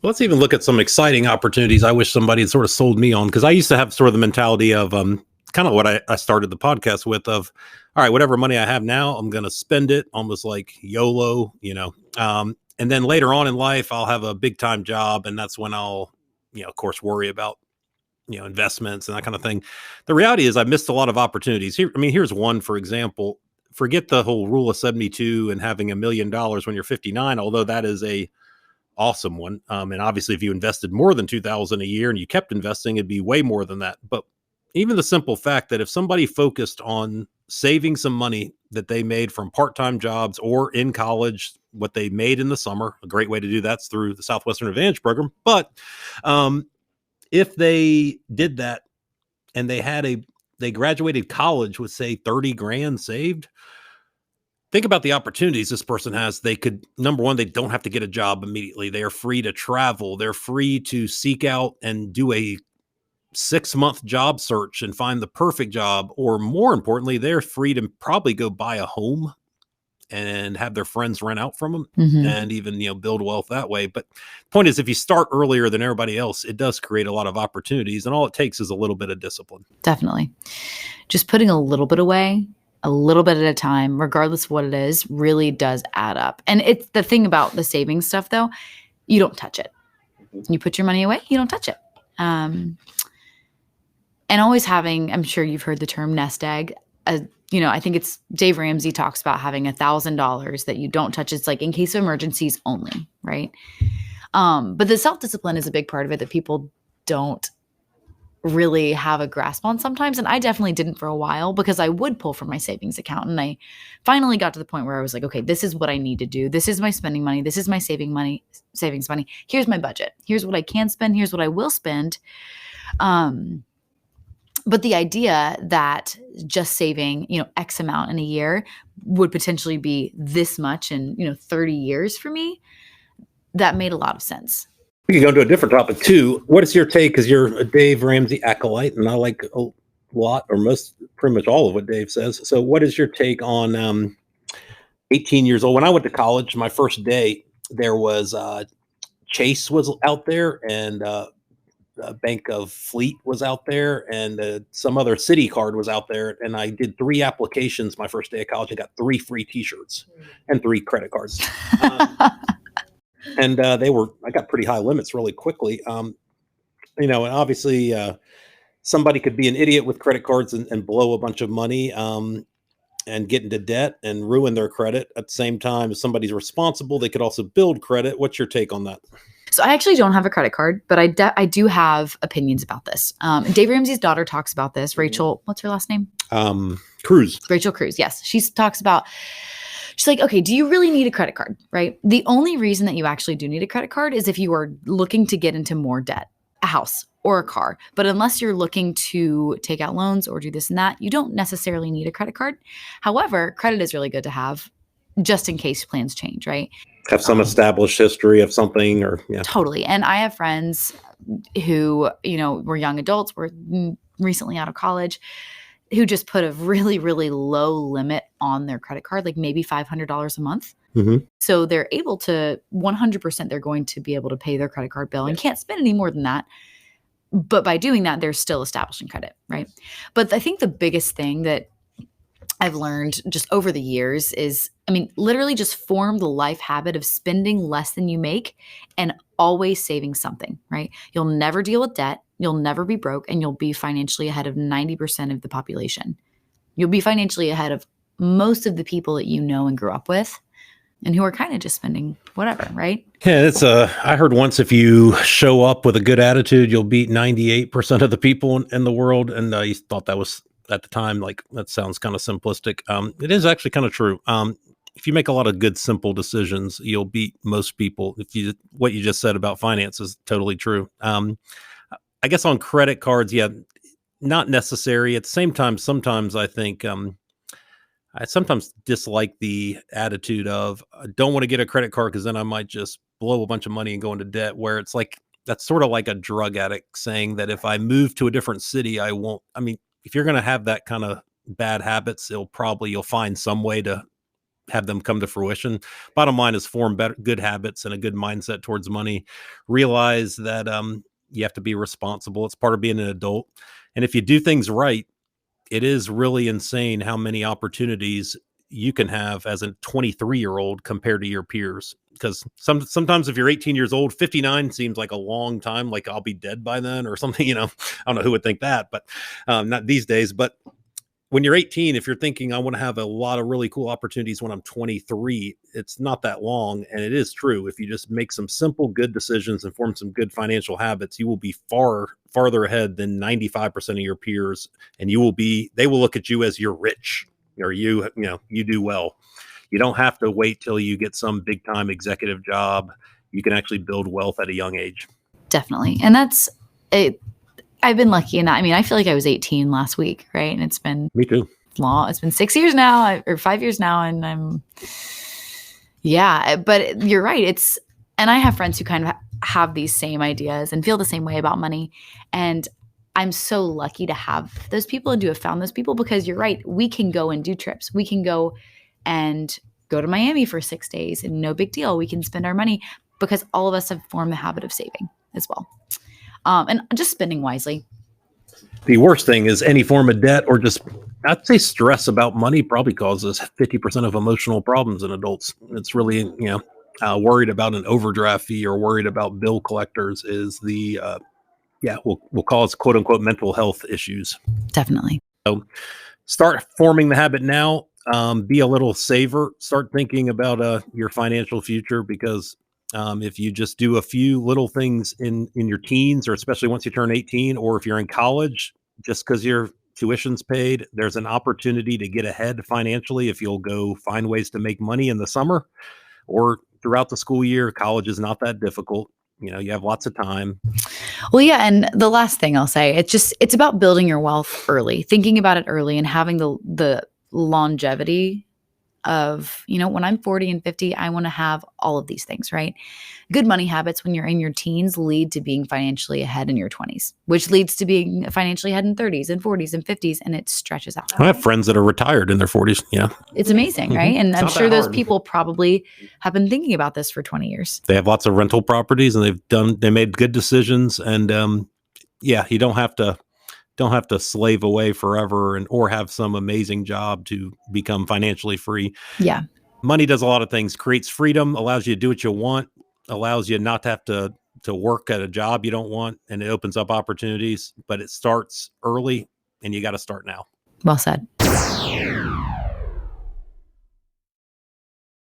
Let's even look at some exciting opportunities I wish somebody had sort of sold me on, because I used to have sort of the mentality of kind of what I started the podcast with of, all right, whatever money I have now, I'm going to spend it almost like YOLO, and then later on in life, I'll have a big time job. And that's when I'll, of course, worry about, investments and that kind of thing. The reality is I missed a lot of opportunities here. I mean, here's one, for example, forget the whole rule of 72 and having $1 million when you're 59, although that is a awesome one. And obviously, if you invested more than 2,000 a year and you kept investing, it'd be way more than that. But even the simple fact that if somebody focused on saving some money that they made from part-time jobs or in college, what they made in the summer, a great way to do that's through the Southwestern Advantage program. But if they did that and they graduated college with say 30 grand saved, think about the opportunities this person has. They could, number one, they don't have to get a job immediately. They are free to travel. They're free to seek out and do a 6-month job search and find the perfect job. Or more importantly, they're free to probably go buy a home and have their friends rent out from them and even, build wealth that way. But the point is, if you start earlier than everybody else, it does create a lot of opportunities. And all it takes is a little bit of discipline. Definitely. Just putting a little bit away, a little bit at a time, regardless of what it is, really does add up. And it's the thing about the savings stuff, though, you don't touch it. You put your money away, you don't touch it. And always having, I'm sure you've heard the term nest egg. I think it's Dave Ramsey talks about having $1,000 that you don't touch. It's like in case of emergencies only, right? But the self-discipline is a big part of it that people don't really have a grasp on sometimes. And I definitely didn't for a while because I would pull from my savings account. And I finally got to the point where I was like, okay, this is what I need to do. This is my spending money. This is my savings money. Here's my budget. Here's what I can spend. Here's what I will spend. But the idea that just saving, X amount in a year would potentially be this much in, 30 years for me, that made a lot of sense. We can go to a different topic too. What is your take? Because you're a Dave Ramsey acolyte, and I like a lot or pretty much all of what Dave says. So what is your take on 18 years old? When I went to college, my first day, there was Chase was out there, and Bank of Fleet was out there, and some other city card was out there. And I did 3 applications my first day of college. I got 3 free t-shirts and 3 credit cards. And I got pretty high limits really quickly. And obviously somebody could be an idiot with credit cards and blow a bunch of money and get into debt and ruin their credit. At the same time, if somebody's responsible, they could also build credit. What's your take on that? So I actually don't have a credit card, but I do have opinions about this. Dave Ramsey's daughter talks about this. Rachel, what's her last name? Cruz. Rachel Cruz. Yes. She's like, okay, do you really need a credit card, right? The only reason that you actually do need a credit card is if you are looking to get into more debt, a house or a car. But unless you're looking to take out loans or do this and that, you don't necessarily need a credit card. However, credit is really good to have just in case plans change, right? Have some established history of something Totally. And I have friends who, were young adults, were recently out of college, who just put a really, really low limit on their credit card, like maybe $500 a month. Mm-hmm. So they're able to 100%, they're going to be able to pay their credit card bill and can't spend any more than that. But by doing that, they're still establishing credit, right? But I think the biggest thing that I've learned just over the years is, literally just form the life habit of spending less than you make and always saving something, right? You'll never deal with debt. You'll never be broke, and you'll be financially ahead of 90% of the population. You'll be financially ahead of most of the people that you know and grew up with and who are kind of just spending whatever, right? Yeah, I heard once if you show up with a good attitude, you'll beat 98% of the people in the world. And I thought that was, at the time, like, that sounds kind of simplistic. It is actually kind of true. If you make a lot of good, simple decisions, you'll beat most people. What you just said about finance is totally true. I guess on credit cards, not necessary. At the same time, sometimes I think I sometimes dislike the attitude of I don't want to get a credit card because then I might just blow a bunch of money and go into debt, where it's like, that's sort of like a drug addict saying that if I move to a different city, I won't. If you're going to have that kind of bad habits, you'll find some way to have them come to fruition. Bottom line is form good habits and a good mindset towards money. Realize that you have to be responsible. It's part of being an adult. And if you do things right, it is really insane how many opportunities you can have as a 23-year-old compared to your peers. Because sometimes if you're 18 years old, 59 seems like a long time, like I'll be dead by then or something, I don't know who would think that, but not these days. But when you're 18, if you're thinking I want to have a lot of really cool opportunities when I'm 23, it's not that long. And it is true. If you just make some simple, good decisions and form some good financial habits, you will be farther ahead than 95% of your peers. And they will look at you as you're rich, or you do well. You don't have to wait till you get some big time executive job. You can actually build wealth at a young age. Definitely. And that's it. I've been lucky in that. I mean, I feel like I was 18 last week, right? And it's been me too. Long. It's been 6 years now, or 5 years now, and but you're right. And I have friends who kind of have these same ideas and feel the same way about money. And I'm so lucky to have those people and to have found those people, because you're right. We can go and do trips. We can go to Miami for 6 days and no big deal. We can spend our money because all of us have formed the habit of saving as well. And just spending wisely. The worst thing is any form of debt, or just, I'd say, stress about money probably causes 50% of emotional problems in adults. It's really, worried about an overdraft fee or worried about bill collectors is we'll call it quote unquote mental health issues. Definitely. So start forming the habit now. Be a little saver. Start thinking about your financial future, because if you just do a few little things in your teens, or especially once you turn 18, or if you're in college, just because your tuition's paid, there's an opportunity to get ahead financially if you'll go find ways to make money in the summer or throughout the school year. College is not that difficult. You have lots of time. Well, yeah. And the last thing I'll say, it's about building your wealth early, thinking about it early, and having the longevity of, when I'm 40 and 50, I want to have all of these things, right? Good money habits when you're in your teens lead to being financially ahead in your 20s, which leads to being financially ahead in 30s and 40s and 50s, and it stretches out. I have friends that are retired in their 40s. Yeah. It's amazing, right? And I'm sure those people probably have been thinking about this for 20 years. They have lots of rental properties, and they made good decisions. And you don't have to slave away forever or have some amazing job to become financially free. Yeah. Money does a lot of things. Creates freedom, allows you to do what you want, allows you not to have to work at a job you don't want, and it opens up opportunities, but it starts early, and you got to start now. Well said.